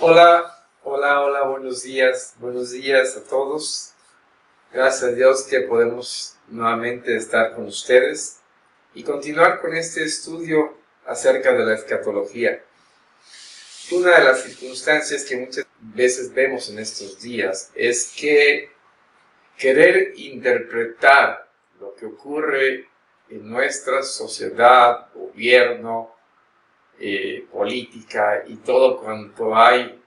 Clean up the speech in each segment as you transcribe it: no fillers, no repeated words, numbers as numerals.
Hola, buenos días a todos. Gracias a Dios que podemos nuevamente estar con ustedes y continuar con este estudio acerca de la escatología. Una de las circunstancias que muchas veces vemos en estos días es que querer interpretar lo que ocurre en nuestra sociedad, gobierno, política y todo cuanto hay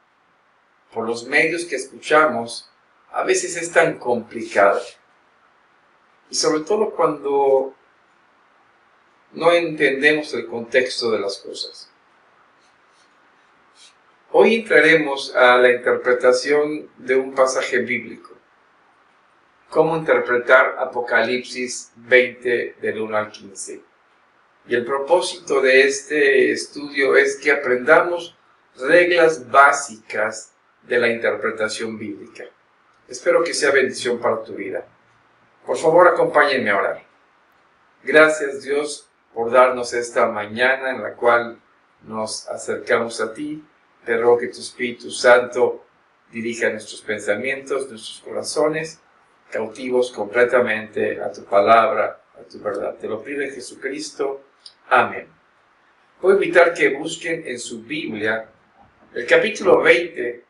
por los medios que escuchamos, a veces es tan complicado. Y sobre todo cuando no entendemos el contexto de las cosas. Hoy entraremos a la interpretación de un pasaje bíblico. Cómo interpretar Apocalipsis 20 del 1 al 15. Y el propósito de este estudio es que aprendamos reglas básicas de la interpretación bíblica. Espero que sea bendición para tu vida. Por favor, acompáñenme a orar. Gracias, Dios, por darnos esta mañana en la cual nos acercamos a ti. Te ruego que tu Espíritu Santo dirija nuestros pensamientos, nuestros corazones, cautivos completamente a tu palabra, a tu verdad. Te lo pido en Jesucristo. Amén. Voy a invitar que busquen en su Biblia el capítulo 20,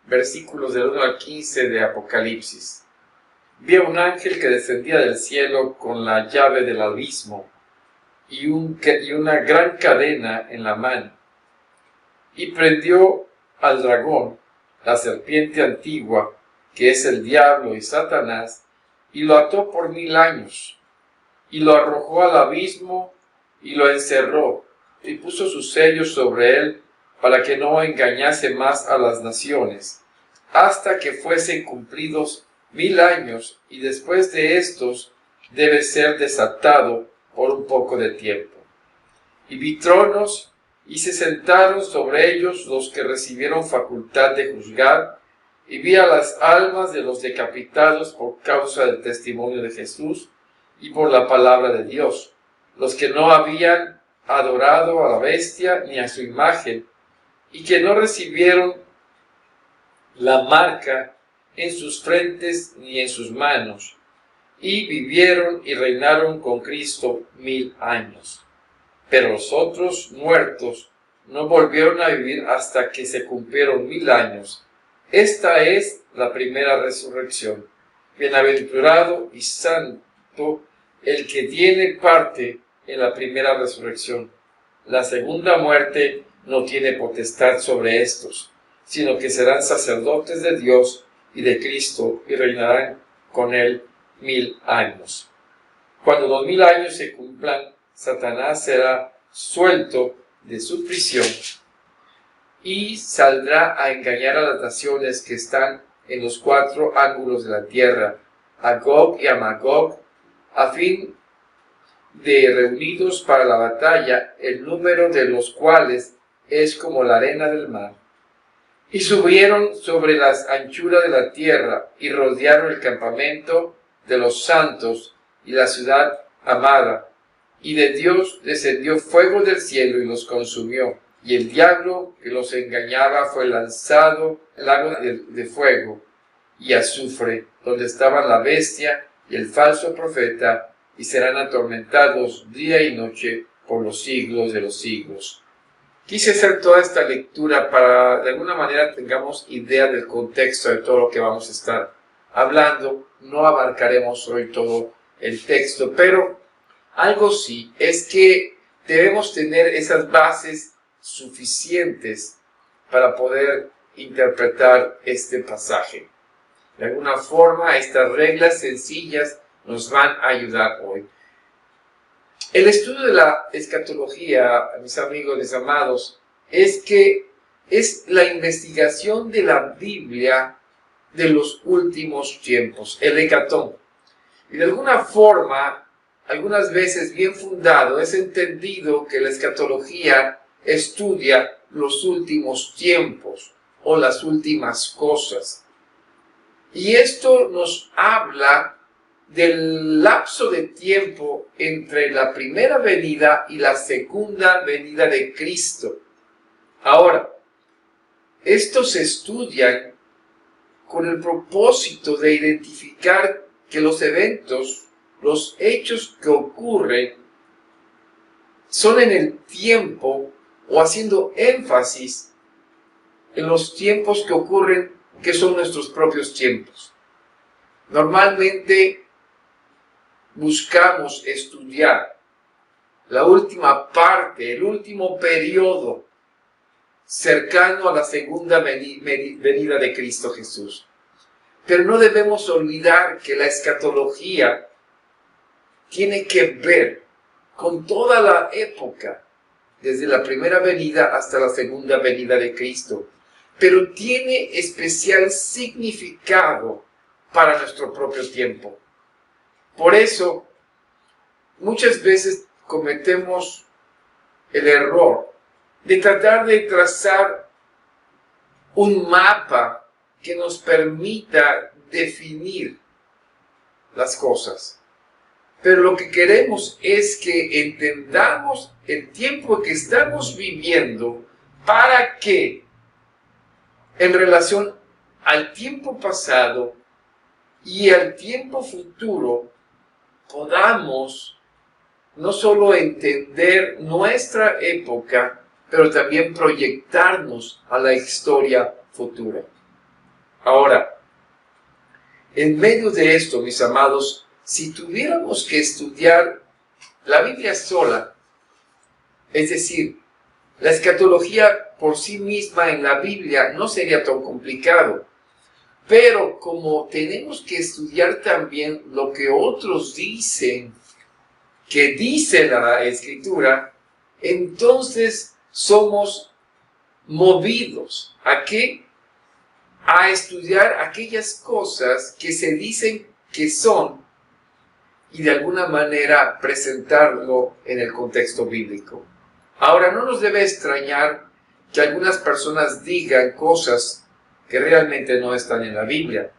versículos del 1 al 15 de Apocalipsis. Vi a un ángel que descendía del cielo con la llave del abismo y una gran cadena en la mano, y prendió al dragón, la serpiente antigua, que es el diablo y Satanás, y lo ató por 1000 años, y lo arrojó al abismo y lo encerró, y puso sus sellos sobre él para que no engañase más a las naciones, hasta que fuesen cumplidos 1000 años, y después de estos debe ser desatado por un poco de tiempo. Y vi tronos, y se sentaron sobre ellos los que recibieron facultad de juzgar, y vi a las almas de los decapitados por causa del testimonio de Jesús y por la palabra de Dios, los que no habían adorado a la bestia ni a su imagen, y que no recibieron la marca en sus frentes ni en sus manos, y vivieron y reinaron con Cristo 1000 años. Pero los otros muertos no volvieron a vivir hasta que se cumplieron 1000 años. Esta es la primera resurrección. Bienaventurado y santo el que tiene parte en la primera resurrección. La segunda muerte no tiene potestad sobre estos, sino que serán sacerdotes de Dios y de Cristo y reinarán con él 1000 años. Cuando los 1000 años se cumplan, Satanás será suelto de su prisión y saldrá a engañar a las naciones que están en los 4 ángulos de la tierra, a Gog y a Magog, a fin de reunidos para la batalla, el número de los cuales es como la arena del mar. Y subieron sobre las anchuras de la tierra y rodearon el campamento de los santos y la ciudad amada. Y de Dios descendió fuego del cielo y los consumió. Y el diablo que los engañaba fue lanzado al lago de fuego y azufre, donde estaban la bestia y el falso profeta, y serán atormentados día y noche por los siglos de los siglos. Quise hacer toda esta lectura para de alguna manera tengamos idea del contexto de todo lo que vamos a estar hablando. No abarcaremos hoy todo el texto, pero algo sí, es que debemos tener esas bases suficientes para poder interpretar este pasaje. De alguna forma, estas reglas sencillas nos van a ayudar hoy. El estudio de la escatología, mis amigos, mis amados, es la investigación de la Biblia de los últimos tiempos, el hecatón. Y de alguna forma, algunas veces bien fundado, es entendido que la escatología estudia los últimos tiempos o las últimas cosas. Y esto nos habla del lapso de tiempo entre la primera venida y la segunda venida de Cristo. Ahora, Estos se estudian con el propósito de identificar que los eventos, los hechos que ocurren, son en el tiempo o haciendo énfasis en los tiempos que ocurren, que son nuestros propios tiempos. Normalmente buscamos estudiar la última parte, el último periodo cercano a la segunda venida de Cristo Jesús. Pero no debemos olvidar que la escatología tiene que ver con toda la época, desde la primera venida hasta la segunda venida de Cristo, pero tiene especial significado para nuestro propio tiempo. Por eso, muchas veces cometemos el error de tratar de trazar un mapa que nos permita definir las cosas. Pero lo que queremos es que entendamos el tiempo que estamos viviendo para que, en relación al tiempo pasado y al tiempo futuro, podamos no solo entender nuestra época, pero también proyectarnos a la historia futura. Ahora, en medio de esto, mis amados, si tuviéramos que estudiar la Biblia sola, es decir, la escatología por sí misma en la Biblia no sería tan complicado. Pero como tenemos que estudiar también lo que otros dicen, que dice la Escritura, entonces somos movidos ¿a qué? A estudiar aquellas cosas que se dicen que son y de alguna manera presentarlo en el contexto bíblico. Ahora, no nos debe extrañar que algunas personas digan cosas que realmente no están en la Biblia.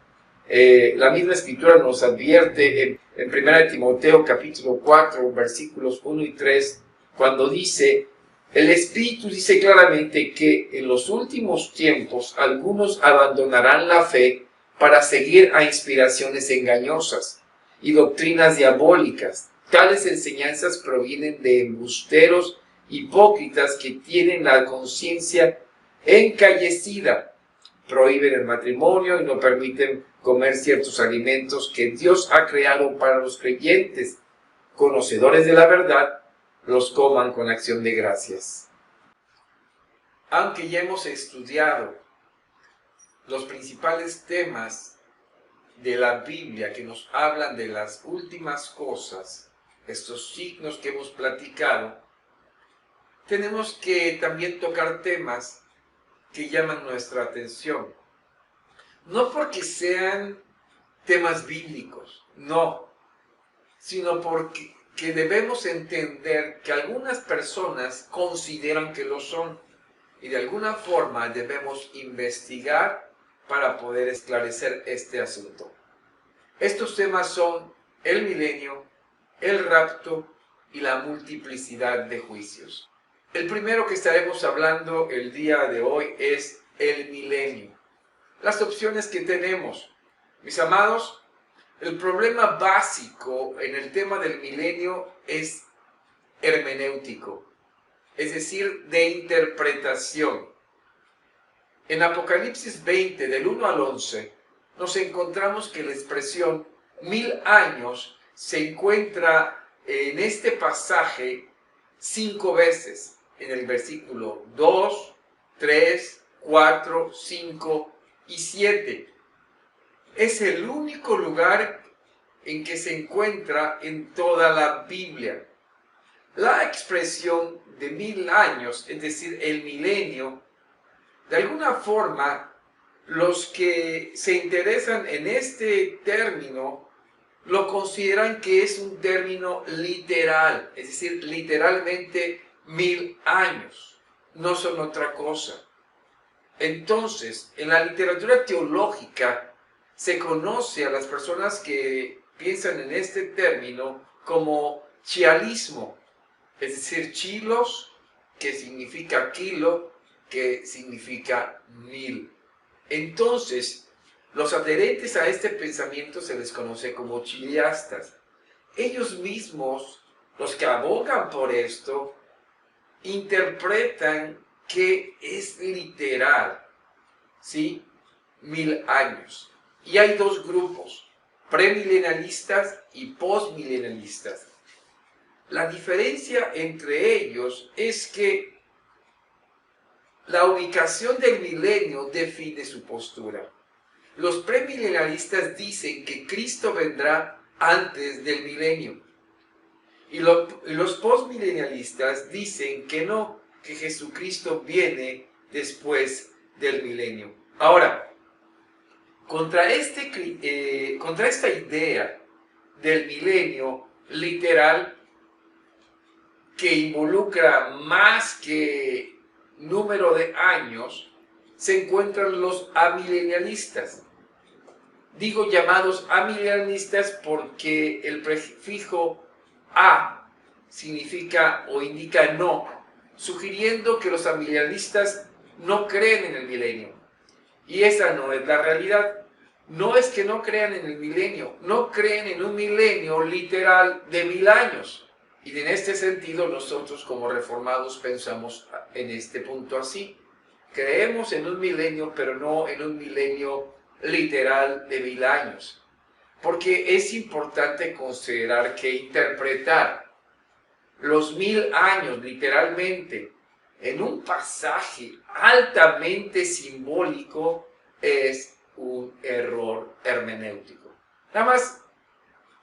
La misma Escritura nos advierte en 1 Timoteo capítulo 4, versículos 1 y 3, cuando dice: el Espíritu dice claramente que en los últimos tiempos algunos abandonarán la fe para seguir a inspiraciones engañosas y doctrinas diabólicas. Tales enseñanzas provienen de embusteros hipócritas que tienen la conciencia encallecida, prohíben el matrimonio y no permiten comer ciertos alimentos que Dios ha creado para los creyentes. Conocedores de la verdad, los coman con acción de gracias. Aunque ya hemos estudiado los principales temas de la Biblia que nos hablan de las últimas cosas, estos signos que hemos platicado, tenemos que también tocar temas que llaman nuestra atención. No porque sean temas bíblicos, no, sino porque debemos entender que algunas personas consideran que lo son y de alguna forma debemos investigar para poder esclarecer este asunto. Estos temas son el milenio, el rapto y la multiplicidad de juicios. El primero que estaremos hablando el día de hoy es el milenio. Las opciones que tenemos, mis amados, el problema básico en el tema del milenio es hermenéutico, es decir, de interpretación. En Apocalipsis 20, del 1 al 11, nos encontramos que la expresión 1000 años se encuentra en este pasaje 5 veces, en el versículo 2, 3, 4, 5 y 7. Es el único lugar en que se encuentra en toda la Biblia. La expresión de 1000 años, es decir, el milenio, de alguna forma, los que se interesan en este término lo consideran que es un término literal, es decir, literalmente 1000 años, no son otra cosa. Entonces, en la literatura teológica se conoce a las personas que piensan en este término como chialismo, es decir, chilos, que significa kilo, que significa 1000. Entonces, los adherentes a este pensamiento se les conoce como chiliastas. Ellos mismos, los que abogan por esto, interpretan que es literal, ¿sí? 1000 años. Y hay dos grupos, premilenialistas y postmilenialistas. La diferencia entre ellos es que la ubicación del milenio define su postura. Los premilenialistas dicen que Cristo vendrá antes del milenio. Y los postmilenialistas dicen que no, que Jesucristo viene después del milenio. Ahora, contra esta idea del milenio literal, que involucra más que número de años, se encuentran los amilenialistas. Digo llamados amilenialistas porque el prefijo a significa o indica no, sugiriendo que los amilenialistas no creen en el milenio. Y esa no es la realidad. No es que no crean en el milenio, no creen en un milenio literal de 1000 años. Y en este sentido nosotros como reformados pensamos en este punto así. Creemos en un milenio, pero no en un milenio literal de 1000 años. Porque es importante considerar que interpretar los 1000 años literalmente en un pasaje altamente simbólico es un error hermenéutico. Nada más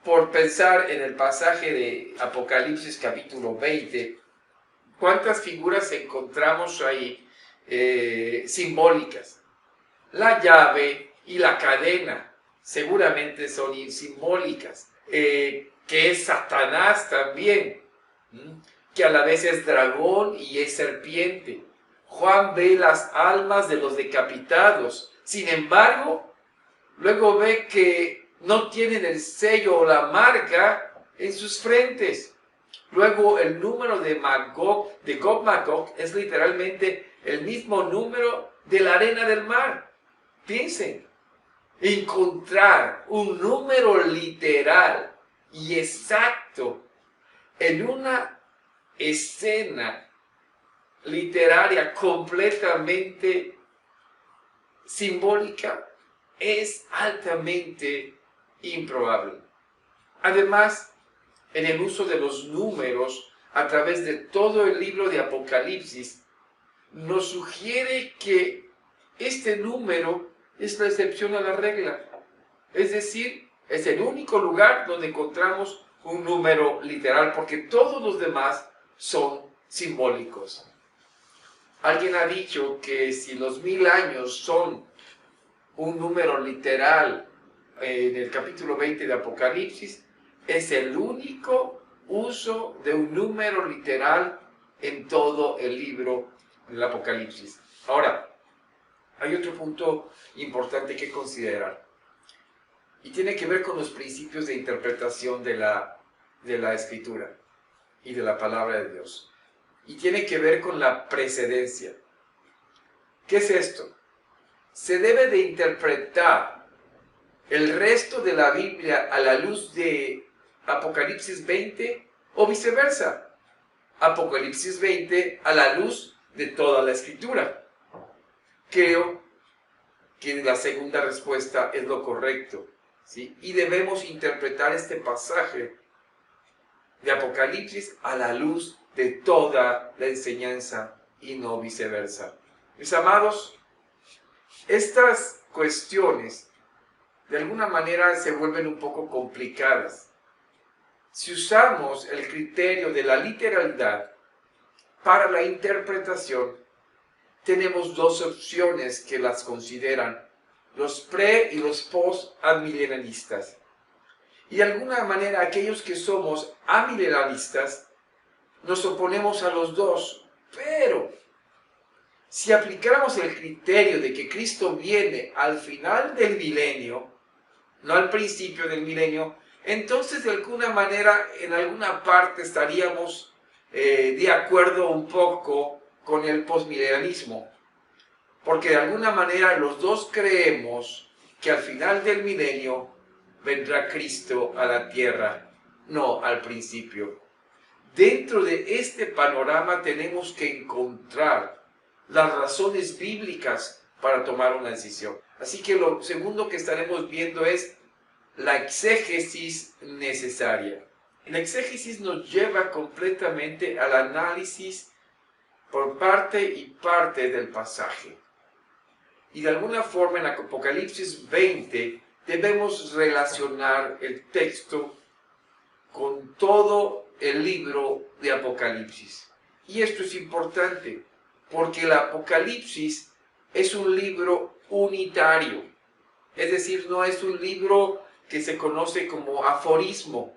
por pensar en el pasaje de Apocalipsis capítulo 20, ¿cuántas figuras encontramos ahí simbólicas? La llave y la cadena seguramente son simbólicas, que es Satanás también, que a la vez es dragón y es serpiente. Juan ve las almas de los decapitados, sin embargo, luego ve que no tienen el sello o la marca en sus frentes. Luego el número de Gog-Magog es literalmente el mismo número de la arena del mar. Piensen, encontrar un número literal y exacto en una escena literaria completamente simbólica es altamente improbable. Además, en el uso de los números a través de todo el libro de Apocalipsis, nos sugiere que este número es la excepción a la regla. Es decir, es el único lugar donde encontramos un número literal, porque todos los demás son simbólicos. Alguien ha dicho que si los 1000 años son un número literal en el capítulo 20 de Apocalipsis, es el único uso de un número literal en todo el libro del Apocalipsis. Ahora, hay otro punto importante que considerar, y tiene que ver con los principios de interpretación de la Escritura y de la palabra de Dios. Y tiene que ver con la precedencia. ¿Qué es esto? Se debe de interpretar el resto de la Biblia a la luz de Apocalipsis 20 o viceversa. Apocalipsis 20 a la luz de toda la Escritura. Creo que la segunda respuesta es lo correcto, ¿sí? Y debemos interpretar este pasaje de Apocalipsis a la luz de toda la enseñanza y no viceversa. Mis amados, estas cuestiones de alguna manera se vuelven un poco complicadas. Si usamos el criterio de la literalidad para la interpretación, tenemos dos opciones que las consideran los pre- y los post-amilenialistas. Y de alguna manera aquellos que somos amilenialistas nos oponemos a los dos, pero si aplicáramos el criterio de que Cristo viene al final del milenio, no al principio del milenio, entonces de alguna manera, en alguna parte estaríamos de acuerdo un poco con el posmilenialismo, porque de alguna manera los dos creemos que al final del milenio vendrá Cristo a la tierra, no al principio. Dentro de este panorama tenemos que encontrar las razones bíblicas para tomar una decisión. Así que lo segundo que estaremos viendo es la exégesis necesaria. La exégesis nos lleva completamente al análisis por parte y parte del pasaje. Y de alguna forma en Apocalipsis 20 debemos relacionar el texto con todo el libro de Apocalipsis. Y esto es importante porque el Apocalipsis es un libro unitario. Es decir, no es un libro que se conoce como aforismo,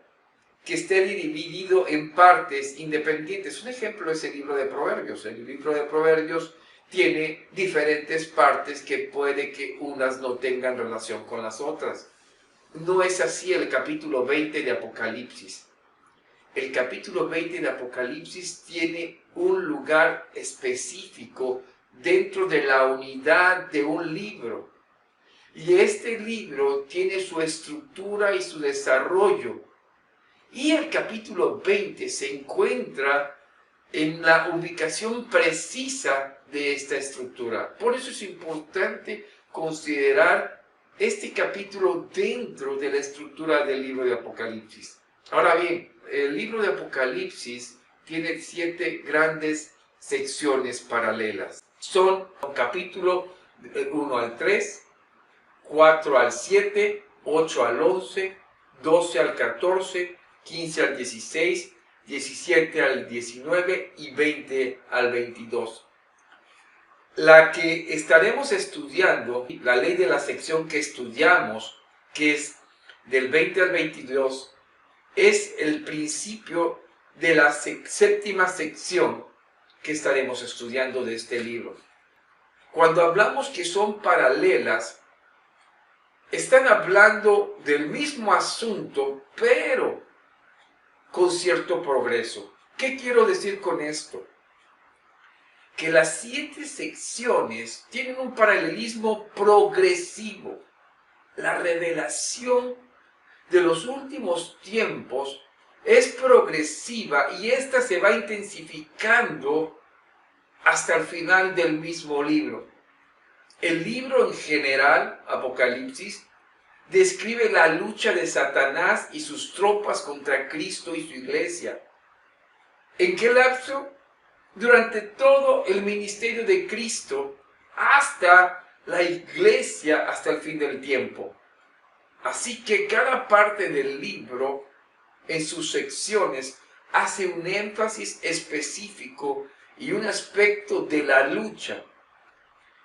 que esté dividido en partes independientes. Un ejemplo es el libro de Proverbios. El libro de Proverbios tiene diferentes partes que puede que unas no tengan relación con las otras. No es así el capítulo 20 de Apocalipsis. El capítulo 20 de Apocalipsis tiene un lugar específico dentro de la unidad de un libro. Y este libro tiene su estructura y su desarrollo. Y el capítulo 20 se encuentra en la ubicación precisa de esta estructura. Por eso es importante considerar este capítulo dentro de la estructura del libro de Apocalipsis. Ahora bien, el libro de Apocalipsis tiene 7 grandes secciones paralelas. Son capítulo 1 al 3, 4 al 7, 8 al 11, 12 al 14, 15 al 16, 17 al 19 y 20 al 22. La que estaremos estudiando, la ley de la sección que estudiamos, que es del 20 al 22, es el principio de la séptima sección que estaremos estudiando de este libro. Cuando hablamos que son paralelas, están hablando del mismo asunto, pero con cierto progreso. ¿Qué quiero decir con esto? Que las 7 secciones tienen un paralelismo progresivo. La revelación de los últimos tiempos es progresiva y esta se va intensificando hasta el final del mismo libro. El libro en general, Apocalipsis, describe la lucha de Satanás y sus tropas contra Cristo y su iglesia. ¿En qué lapso? Durante todo el ministerio de Cristo hasta la iglesia, hasta el fin del tiempo. Así que cada parte del libro, en sus secciones, hace un énfasis específico y un aspecto de la lucha.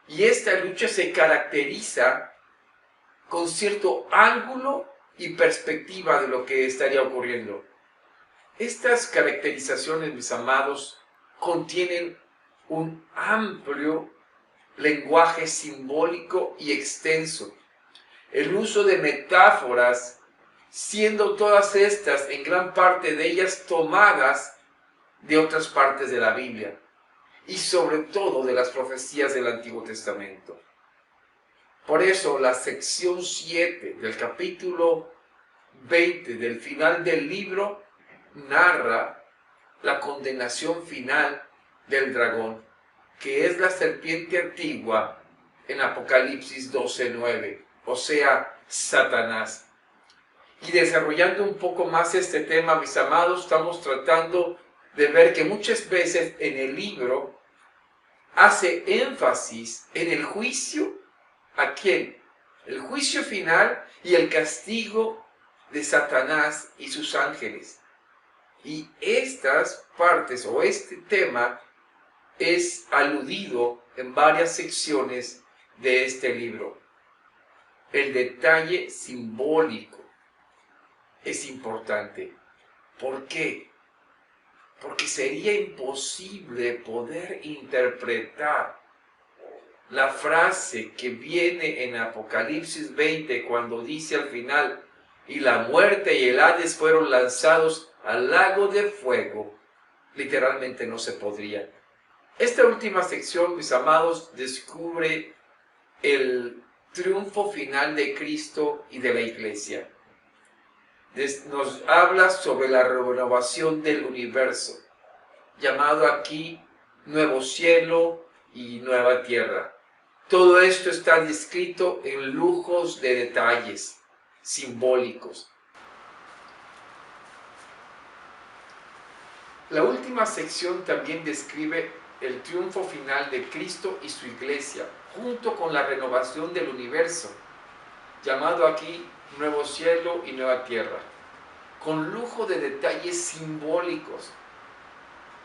Y esta lucha se caracteriza con cierto ángulo y perspectiva de lo que estaría ocurriendo. Estas caracterizaciones, mis amados, contienen un amplio lenguaje simbólico y extenso. El uso de metáforas, siendo todas estas, en gran parte de ellas, tomadas de otras partes de la Biblia y sobre todo de las profecías del Antiguo Testamento. Por eso la sección 7 del capítulo 20 del final del libro narra la condenación final del dragón, que es la serpiente antigua en Apocalipsis 12:9, o sea, Satanás. Y desarrollando un poco más este tema, mis amados, estamos tratando de ver que muchas veces en el libro hace énfasis en el juicio. ¿A quién? El juicio final y el castigo de Satanás y sus ángeles. Y estas partes o este tema es aludido en varias secciones de este libro. El detalle simbólico es importante. ¿Por qué? Porque sería imposible poder interpretar la frase que viene en Apocalipsis 20 cuando dice al final: y la muerte y el Hades fueron lanzados al lago de fuego. Literalmente no se podría. Esta última sección, mis amados, descubre el triunfo final de Cristo y de la Iglesia. Nos habla sobre la renovación del universo, llamado aquí nuevo cielo y nueva tierra. Todo esto está descrito en lujos de detalles simbólicos. La última sección también describe el triunfo final de Cristo y su Iglesia, junto con la renovación del universo, llamado aquí nuevo cielo y nueva tierra, con lujo de detalles simbólicos.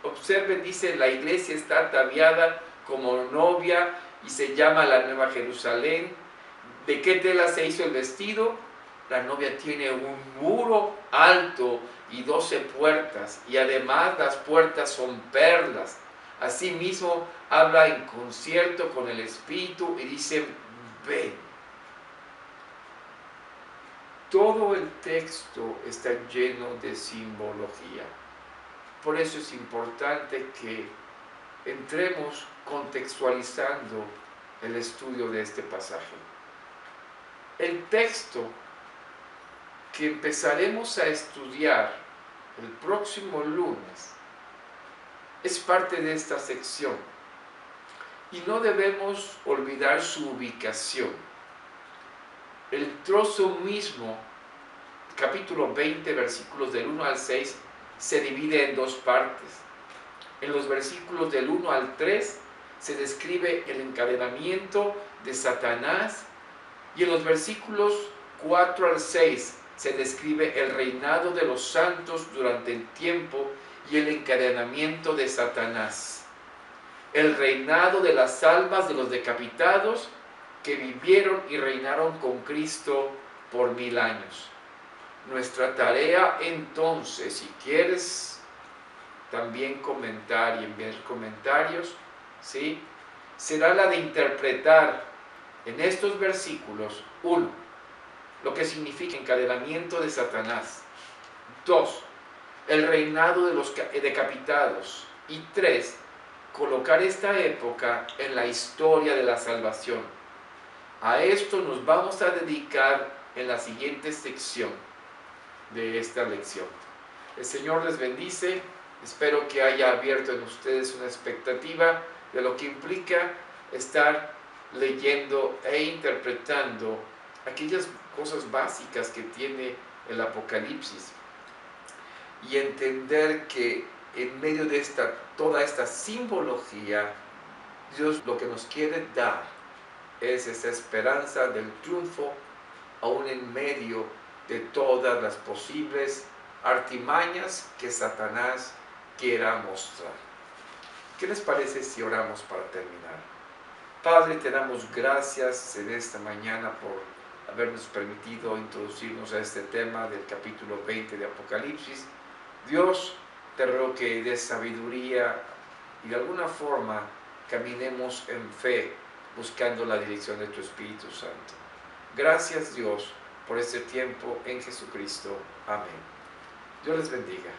Observen, dice, la iglesia está ataviada como novia y se llama la Nueva Jerusalén. ¿De qué tela se hizo el vestido? La novia tiene un muro alto y 12 puertas, y además las puertas son perlas. Asimismo, habla en concierto con el Espíritu y dice, ven. Todo el texto está lleno de simbología. Por eso es importante que entremos contextualizando el estudio de este pasaje. El texto que empezaremos a estudiar el próximo lunes es parte de esta sección y no debemos olvidar su ubicación. El trozo mismo, capítulo 20, versículos del 1 al 6, se divide en dos partes. En los versículos del 1 al 3 se describe el encadenamiento de Satanás, y en los versículos 4 al 6 se describe el reinado de los santos durante el tiempo y el encadenamiento de Satanás. El reinado de las almas de los decapitados que vivieron y reinaron con Cristo por 1000 años. Nuestra tarea entonces, si quieres también comentar y enviar comentarios, ¿sí?, será la de interpretar en estos versículos, 1, lo que significa encadenamiento de Satanás; 2, el reinado de los decapitados; y 3, colocar esta época en la historia de la salvación. A esto nos vamos a dedicar en la siguiente sección de esta lección. El Señor les bendice. Espero que haya abierto en ustedes una expectativa de lo que implica estar leyendo e interpretando aquellas cosas básicas que tiene el Apocalipsis, y entender que en medio de toda esta simbología, Dios lo que nos quiere dar es esa esperanza del triunfo, aún en medio de todas las posibles artimañas que Satanás quiera mostrar. ¿Qué les parece si oramos para terminar? Padre, te damos gracias en esta mañana por habernos permitido introducirnos a este tema del capítulo 20 de Apocalipsis. Dios, te ruego que des sabiduría y de alguna forma caminemos en fe, buscando la dirección de tu Espíritu Santo. Gracias, Dios, por este tiempo en Jesucristo. Amén. Dios les bendiga.